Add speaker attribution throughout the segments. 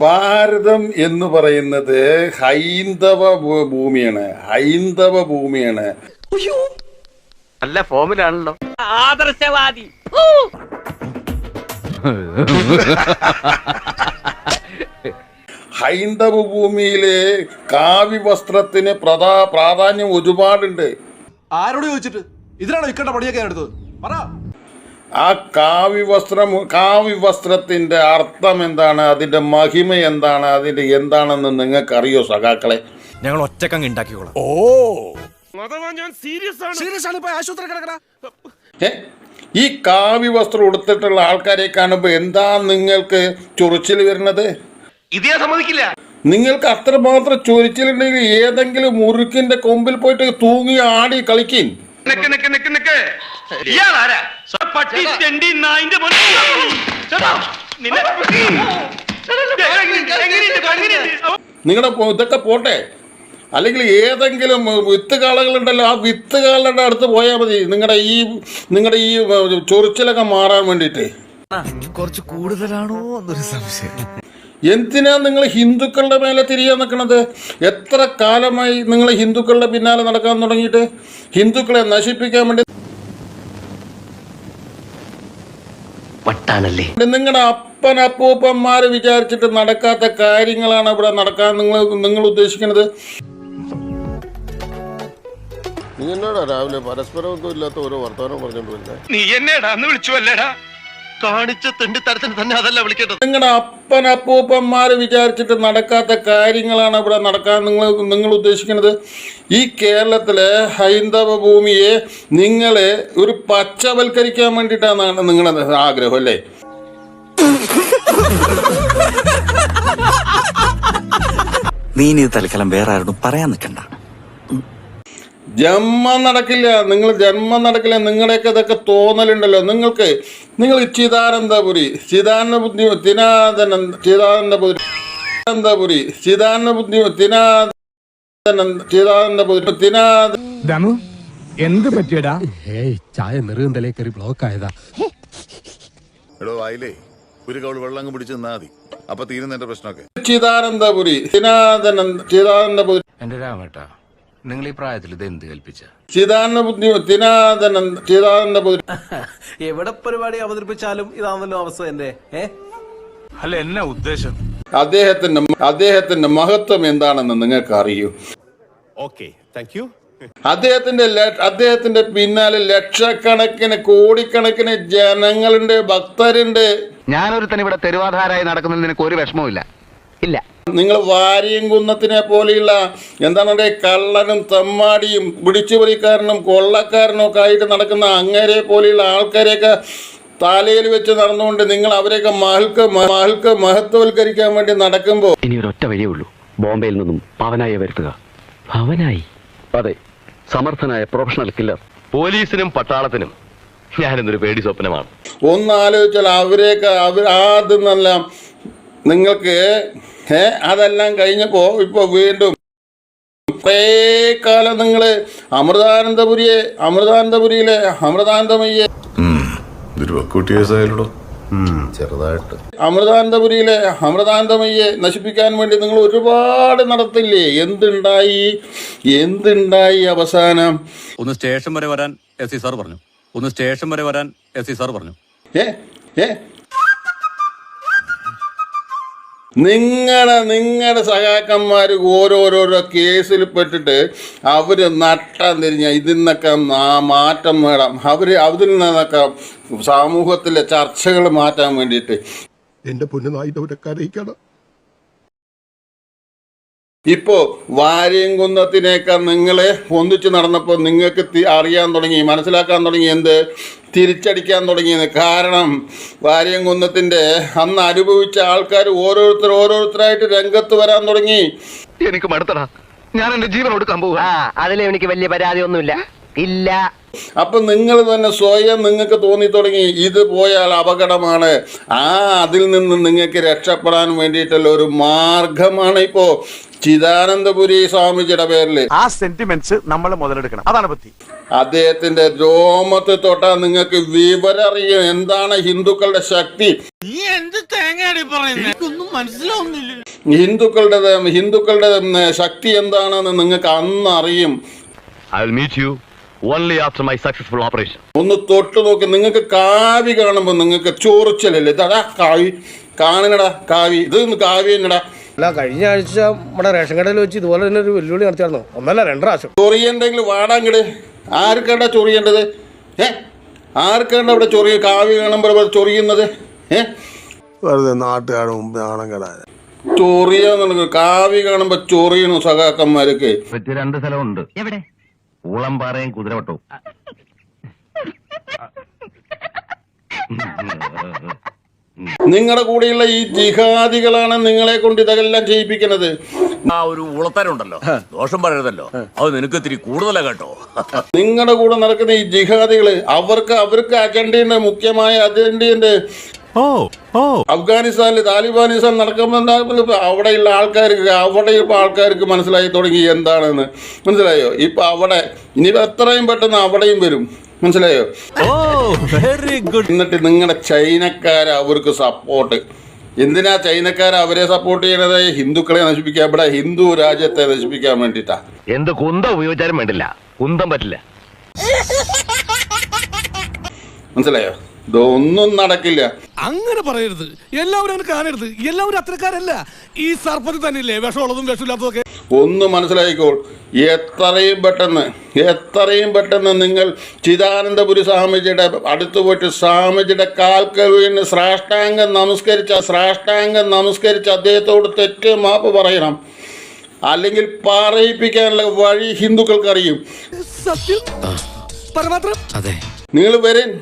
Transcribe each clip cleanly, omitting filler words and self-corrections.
Speaker 1: ഭാരതം എന്ന് പറയുന്നത് ഹൈന്ദവ ഭൂമിയാണ്.
Speaker 2: നല്ല ഫോമിലാണല്ലോ. ആദർശവാദി.
Speaker 1: ഹൈന്ദവ ഭൂമിയിലെ കാവ്യവസ്ത്രത്തിന് പ്രാധാന്യം ഒരുപാടുണ്ട്.
Speaker 3: ആരോട് ചോദിച്ചിട്ട് ഇതിനാണോ ഇക്കണ്ട പണിയൊക്കെ എടുത്തത്? പറ.
Speaker 1: ആ കാവ്യവസ്ത്രത്തിന്റെ അർത്ഥം എന്താണ്, അതിന്റെ മഹിമ എന്താണ്, അതിന്റെ എന്താണെന്ന് നിങ്ങൾക്കറിയോ സഖാക്കളെ?
Speaker 4: ഞങ്ങൾ ഒറ്റക്കങ്ങ് ഉണ്ടാക്കിക്കോളാം.
Speaker 1: ഈ കാവ്യവസ്ത്രം ഉടുത്തിട്ടുള്ള ആൾക്കാരെ കാണുമ്പോ എന്താ നിങ്ങൾക്ക് ചൊറിച്ചിൽ വരുന്നത്?
Speaker 2: ഇതേ സമ്മതിക്കില്ല.
Speaker 1: നിങ്ങൾക്ക് അത്രമാത്രം ചൊറിച്ചിലുണ്ടെങ്കിൽ ഏതെങ്കിലും മുറുക്കിന്റെ കൊമ്പിൽ പോയിട്ട് തൂങ്ങി ആടി കളിക്കും. നിങ്ങളുടെ ഇതൊക്കെ പോട്ടെ, അല്ലെങ്കിൽ ഏതെങ്കിലും വിത്തുകാളകളുണ്ടല്ലോ, ആ വിത്തുകാളുടെ അടുത്ത് പോയാൽ മതി നിങ്ങളുടെ ഈ ചൊറിച്ചിലൊക്കെ മാറാൻ വേണ്ടിയിട്ട്.
Speaker 4: കുറച്ച് കൂടുതലാണോ എന്നൊരു സംശയം.
Speaker 1: എന്തിനാ നിങ്ങൾ ഹിന്ദുക്കളുടെ മേലെ തിരിയാൻ നിൽക്കണത്? എത്ര കാലമായി നിങ്ങൾ ഹിന്ദുക്കളുടെ പിന്നാലെ നടക്കാൻ തുടങ്ങിയിട്ട്? ഹിന്ദുക്കളെ നശിപ്പിക്കാൻ വേണ്ടി നിങ്ങളുടെ അപ്പൂപ്പന്മാര് വിചാരിച്ചിട്ട് നടക്കാത്ത കാര്യങ്ങളാണ് ഇവിടെ നടക്കാൻ നിങ്ങൾ ഉദ്ദേശിക്കുന്നത്.
Speaker 5: നീ എന്നോടാ രാവിലെ പരസ്പരമൊന്നും ഇല്ലാത്ത ഓരോ വർത്തമാനം പറഞ്ഞോണ്ടിരുന്നേ?
Speaker 2: നീ എന്നെടാ അന്ന് വിളിച്ചു അല്ലേടാ? കാണിച്ച തെണ്ടിത്തരത്തിന് തന്നെ അതല്ല വിളിക്കേണ്ടത്.
Speaker 1: നിങ്ങളുടെ അപ്പൂപ്പന്മാര് വിചാരിച്ചിട്ട് നടക്കാത്ത കാര്യങ്ങളാണ് ഇവിടെ നടക്കാൻ നിങ്ങൾ ഉദ്ദേശിക്കുന്നത്. ഈ കേരളത്തിലെ ഹൈന്ദവ ഭൂമിയെ നിങ്ങളെ ഒരു പച്ചവൽക്കരിക്കാൻ വേണ്ടിയിട്ടാണ് നിങ്ങളുടെ ആഗ്രഹം അല്ലേ?
Speaker 4: നീ ഇത് തൽക്കാലം വേറെ ആരോടും പറയാൻ നിൽക്കണ്ട.
Speaker 1: ജന്മം നടക്കില്ല. നിങ്ങളുടെയൊക്കെ ഇതൊക്കെ തോന്നലുണ്ടല്ലോ നിങ്ങൾക്ക്. നിങ്ങൾ ചിദാനന്ദപുരി
Speaker 6: എന്ത് പറ്റിയടാ? ചായ നെറുകന്തലേ കയറി ബ്ലോക്ക് ആയതാ.
Speaker 5: എടോ വായിലേ ഒരു കൗൾ വെള്ളം പിടിച്ച് നിന്നാ മതി, അപ്പൊ തീരുന്ന എന്റെ പ്രശ്നമൊക്കെ.
Speaker 1: ചിദാനന്ദപുരി
Speaker 7: എന്റെ രാമേട്ടാ, നിങ്ങൾ ഈ പ്രായത്തിൽ ഇത് എന്ത് കൽപ്പിച്ച?
Speaker 3: എവിടെ പരിപാടി അവതരിപ്പിച്ചാലും ഇതാണല്ലോ അവസ്ഥ എന്റെ.
Speaker 4: അല്ല, എന്നാ ഉദ്ദേശം?
Speaker 1: അദ്ദേഹത്തിന്റെ മഹത്വം എന്താണെന്ന് നിങ്ങൾക്ക് അറിയൂ.
Speaker 6: Okay, thank you.
Speaker 1: അദ്ദേഹത്തിന്റെ പിന്നാലെ ലക്ഷക്കണക്കിന് കോടിക്കണക്കിന് ജനങ്ങളുണ്ട്, ഭക്തരുണ്ട്.
Speaker 2: ഞാനൊരുത്തൻ ഇവിടെ തെരുവാധാരായി നടക്കുന്നതിന് നിനക്ക് ഒരു വിഷമവും ഇല്ല.
Speaker 1: നിങ്ങൾ വാരിയംകുന്നത്തിനെ പോലെയുള്ള എന്താണ് കള്ളനും തമ്മാടിയും പിടിച്ചുപറിക്കാരനും കൊള്ളക്കാരനും ഒക്കെ ആയിട്ട് നടക്കുന്ന അങ്ങേരെ പോലെയുള്ള ആൾക്കാരെയൊക്കെ തലയിൽ വെച്ച് നടന്നുകൊണ്ട് നിങ്ങൾ അവരെയൊക്കെ മഹത്വവൽക്കരിക്കാൻ വേണ്ടി നടക്കുമ്പോൾ
Speaker 8: ഇനി ഒരൊറ്റ വഴിയേ ഉള്ളൂ. ബോംബെയിൽ നിന്നും പവനായി വരുത്തുക. പവനായി? അതെ, സമർത്ഥനായ പ്രൊഫഷണൽ കില്ലർ. പോലീസിനും പട്ടാളത്തിനും ഞാനിന്നൊരു പേടി സ്വപ്നമാണ്.
Speaker 1: ഒന്ന് ആലോചിച്ചാൽ അവരെയൊക്കെ ആദ്യം നിങ്ങൾക്ക് അതെല്ലാം കഴിഞ്ഞപ്പോ ഇപ്പൊ വീണ്ടും കുറേ കാലം നിങ്ങള് അമൃതാനന്ദപുരിയിലെ അമൃതാനന്ദമയ്യെ
Speaker 5: ചെറുതായിട്ട്
Speaker 1: അമൃതാനന്ദമയ്യെ നശിപ്പിക്കാൻ വേണ്ടി നിങ്ങൾ ഒരുപാട് നടത്തില്ലേ? എന്തുണ്ടായി അവസാനം?
Speaker 9: ഒന്ന് സ്റ്റേഷൻ വരെ വരാൻ എസ് സാർ പറഞ്ഞു.
Speaker 1: നിങ്ങളുടെ സഹാക്കന്മാർ ഓരോരോ കേസിൽ പെട്ടിട്ട് അവര് നട്ടാൻ തിരിഞ്ഞ ഇതിന്നൊക്കെ മാറ്റം വേണം. അതിൽ നിന്നൊക്കെ സമൂഹത്തിലെ ചർച്ചകൾ മാറ്റാൻ വേണ്ടിയിട്ട്
Speaker 5: എന്റെ പൊന്നുനായിട്ടവരൊക്കെ അറിയിക്കണം.
Speaker 1: ഇപ്പോ വാര്യംകുന്നത്തിനേക്കാൾ നിങ്ങളെ ഒന്നിച്ചു നടന്നപ്പോൾ നിങ്ങൾക്ക് മനസ്സിലാക്കാൻ തുടങ്ങി തിരിച്ചടിക്കാൻ തുടങ്ങിയത്. കാരണം വാര്യംകുന്നത്തിന്റെ അന്ന് അനുഭവിച്ച ആൾക്കാർ ഓരോരുത്തരായിട്ട് രംഗത്ത് വരാൻ തുടങ്ങി.
Speaker 2: എനിക്ക് മടുത്തടാ, ഞാൻ എന്റെ ജീവൻ കൊടുക്കാൻ പോകും.
Speaker 8: അതിൽ എനിക്ക് വലിയ പരാതി ഒന്നുമില്ല.
Speaker 1: അപ്പൊ നിങ്ങൾ തന്നെ സ്വയം നിങ്ങൾക്ക് തോന്നി തുടങ്ങി ഇത് പോയാൽ അപകടമാണ്. അതിൽ നിന്ന് നിങ്ങൾക്ക് രക്ഷപ്പെടാൻ വേണ്ടിയിട്ടുള്ള ഒരു മാർഗമാണ് ഇപ്പോ ചിദാനന്ദപുരി സ്വാമിജിയുടെ പേരിൽ
Speaker 3: ആ സെന്റിമെന്റ്സ് നമ്മൾ മുതലെടുക്കണം. അതാണ് പറ്റി.
Speaker 1: അദ്ദേഹത്തിന്റെ രോമത്തെ തൊട്ടാ നിങ്ങൾക്ക് വിവരറിയും എന്താണ് ഹിന്ദുക്കളുടെ ശക്തി. ഹിന്ദുക്കളുടെ ശക്തി എന്താണെന്ന് നിങ്ങൾക്ക് അന്ന് അറിയും.
Speaker 8: I'll meet you only after my successful operation.
Speaker 1: ഒന്ന് തൊട്ട് നോക്കി. നിങ്ങൾക്ക് കാവി കാണുമ്പോ നിങ്ങൾക്ക് ചോറിച്ചലല്ലേ? ഇതാ കാവി കാണണടാ, കാവി ഇത് കാവി എന്നടാ.
Speaker 6: അല്ല, കഴിഞ്ഞ ആഴ്ച നമ്മുടെ റേഷൻ കടയിൽ വെച്ച് ഇതുപോലെ തന്നെ ഒരു വെല്ലുവിളി നടത്തിയായിരുന്നു. ഒന്നല്ല 2 പ്രാവശ്യം.
Speaker 1: ചൊറിയുണ്ടെങ്കിൽ വാടാങ്കട്. ആർക്കണ്ട ചൊറിയേണ്ടത്? ആർക്കണ്ട അവിടെ ചൊറിയ? കാവി കാണുമ്പോൾ ചൊറിയുന്നത്
Speaker 3: വെറുതെ നാട്ടുകാരുടെ മുമ്പ് നാണം കെടാൻ.
Speaker 1: ചൊറിയാന്നുള്ളത് കാവി കാണുമ്പോ ചൊറിയണു സഖാക്കന്മാരൊക്കെ.
Speaker 8: 2 സ്ഥലമുണ്ട്. എവിടെ? ഊളംപാറയും കുതിരവട്ടവും.
Speaker 1: നിങ്ങളുടെ കൂടെയുള്ള ഈ ജിഹാദികളാണ് നിങ്ങളെ കൊണ്ട് ഇതെല്ലാം ചെയ്യിപ്പിക്കുന്നത്.
Speaker 9: ആ ഒരു ഉളത്തരുണ്ടല്ലോ, ദോഷം പറയരുതല്ലോ, അത് നിനക്ക് ഇത്തിരി കൂടുതലാ കേട്ടോ.
Speaker 1: നിങ്ങളുടെ കൂടെ നടക്കുന്ന ഈ ജിഹാദികള് അവർക്ക് അജണ്ടയുണ്ട്, മുഖ്യമായ അജണ്ടയുണ്ട്. അഫ്ഗാനിസ്ഥാനിൽ താലിബാനിസ്ഥാൻ നടക്കുമ്പോൾ അവിടെയുള്ള ആൾക്കാർക്ക് മനസ്സിലായി തുടങ്ങി എന്താണെന്ന്. മനസ്സിലായോ? ഇപ്പൊ അവിടെ ഇനി എത്രയും പെട്ടെന്ന് അവിടെയും വരും. മനസ്സിലായോ?
Speaker 9: Very good.
Speaker 1: എന്നിട്ട് നിങ്ങളുടെ ചൈനക്കാരെ അവർക്ക് സപ്പോർട്ട്. എന്തിനാ ചൈനക്കാരെ അവരെ സപ്പോർട്ട് ചെയ്യണത്? ഹിന്ദുക്കളെ നശിപ്പിക്കാൻ, ഇവിടെ ഹിന്ദു രാജ്യത്തെ നശിപ്പിക്കാൻ വേണ്ടിട്ടാ.
Speaker 8: എന്ത് കുന്തം ഉപയോഗിച്ചാലും വേണ്ടില്ല, കുന്തം പറ്റില്ല.
Speaker 1: മനസ്സിലായോ? ഇതൊന്നും നടക്കില്ല.
Speaker 6: അങ്ങനെ പറയരുത്. എല്ലാവരും അങ്ങനെ കാണരുത്. എല്ലാവരും അത്രക്കാരല്ല. ഈ സർപ്പത്തിൽ തന്നെയില്ലേ വിഷമുള്ളതും വിഷമില്ലാത്തതൊക്കെ.
Speaker 1: ഒന്ന് മനസ്സിലായിക്കോൾ. എത്രയും പെട്ടെന്ന് നിങ്ങൾ ചിദാനന്ദപുരി സ്വാമിജിയുടെ അടുത്ത് പോയിട്ട് സ്വാമിജിയുടെ കാൽക്കൽ വീണ് സാഷ്ടാംഗം നമസ്കരിച്ച് അദ്ദേഹത്തോട് തെറ്റ് മാപ്പ് പറയണം. അല്ലെങ്കിൽ പറയിപ്പിക്കാനുള്ള വഴി ഹിന്ദുക്കൾക്കറിയും.
Speaker 6: സത്യം പരമാത്രം.
Speaker 7: അതെ,
Speaker 1: നിങ്ങൾ വരും.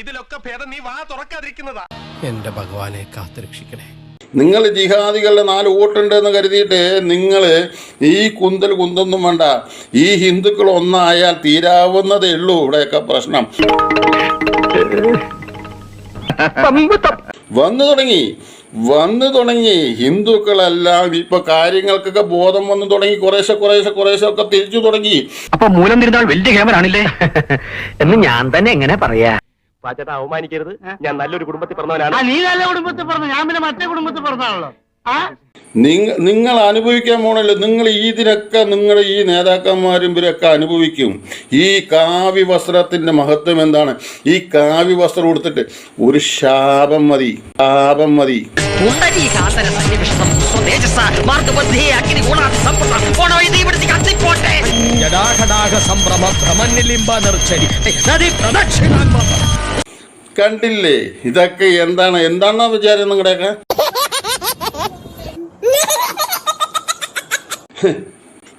Speaker 2: ഇതിലൊക്കെ ഭേദം നീ വാ തുറക്കാതിരിക്കുന്നതാ.
Speaker 6: എന്റെ ഭഗവാനെ കാത്തുരക്ഷിക്കണേ.
Speaker 1: നിങ്ങൾ ജിഹാദികളുടെ 4 വോട്ടുണ്ടെന്ന് കരുതിയിട്ട് നിങ്ങൾ ഈ കുന്തൊന്നും വേണ്ട. ഈ ഹിന്ദുക്കൾ ഒന്നായാൽ തീരാവുന്നതേ ഉള്ളൂ ഇവിടെയൊക്കെ പ്രശ്നം. വന്നു തുടങ്ങി ഹിന്ദുക്കളെല്ലാം ഇപ്പൊ കാര്യങ്ങൾക്കൊക്കെ ബോധം വന്നു തുടങ്ങി. കുറേശ്ശെ ഒക്കെ തിരിച്ചു തുടങ്ങി.
Speaker 8: അപ്പൊ മൂലം തിരുന്നാൾ വലിയ ക്യാമറാണല്ലേ എന്ന് ഞാൻ തന്നെ എങ്ങനെ പറയാ? പാച്ചേട്ടാ, അവമാനിക്കരുത്. ഞാൻ നല്ലൊരു കുടുംബത്തിൽ പറഞ്ഞവനാണ്. നീ നല്ല കുടുംബത്തിൽ പറഞ്ഞു, ഞാൻ പിന്നെ മറ്റേ കുടുംബത്തിൽ പറഞ്ഞാണല്ലോ.
Speaker 1: നിങ്ങൾ അനുഭവിക്കാൻ പോണല്ലോ. നിങ്ങൾ ഇതിനൊക്കെ നിങ്ങളുടെ ഈ നേതാക്കന്മാരും ഇവരൊക്കെ അനുഭവിക്കും. ഈ കാവ്യ വസ്ത്രത്തിന്റെ മഹത്വം എന്താണ്? ഈ കാവ്യ വസ്ത്രം കൊടുത്തിട്ട് ഒരു ശാപം മതി. കണ്ടില്ലേ? ഇതൊക്കെ എന്താണെന്നാ വിചാരം നിങ്ങളുടെയൊക്കെ?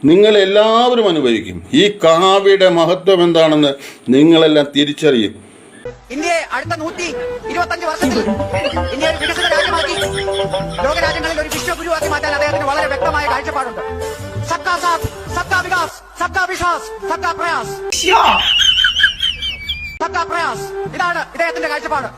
Speaker 1: നിങ്ങൾ എല്ലാവരും അനുഭവിക്കും. ഈ കാവ്യയുടെ മഹത്വം എന്താണെന്ന് നിങ്ങളെല്ലാം തിരിച്ചറിയും.
Speaker 10: ഇന്ത്യയെ അടുത്ത 125 വർഷത്തിൽ ഇന്ത്യ ഒരു വികസിത രാജ്യമാക്കി ലോകരാജ്യങ്ങളിൽ ഒരു വിശ്വഗുരുവാക്കി മാറ്റാൻ അദ്ദേഹത്തിന് വളരെ വ്യക്തമായ കാഴ്ചപ്പാടുണ്ട്. സബ്കാ സാത്ത്, സബ്കാ വികാസ്, സബ്കാ വിശ്വാസ്, സബ്കാ പ്രയാസ്. ഇതാണ് ഇദ്ദേഹത്തിന്റെ കാഴ്ചപ്പാട്.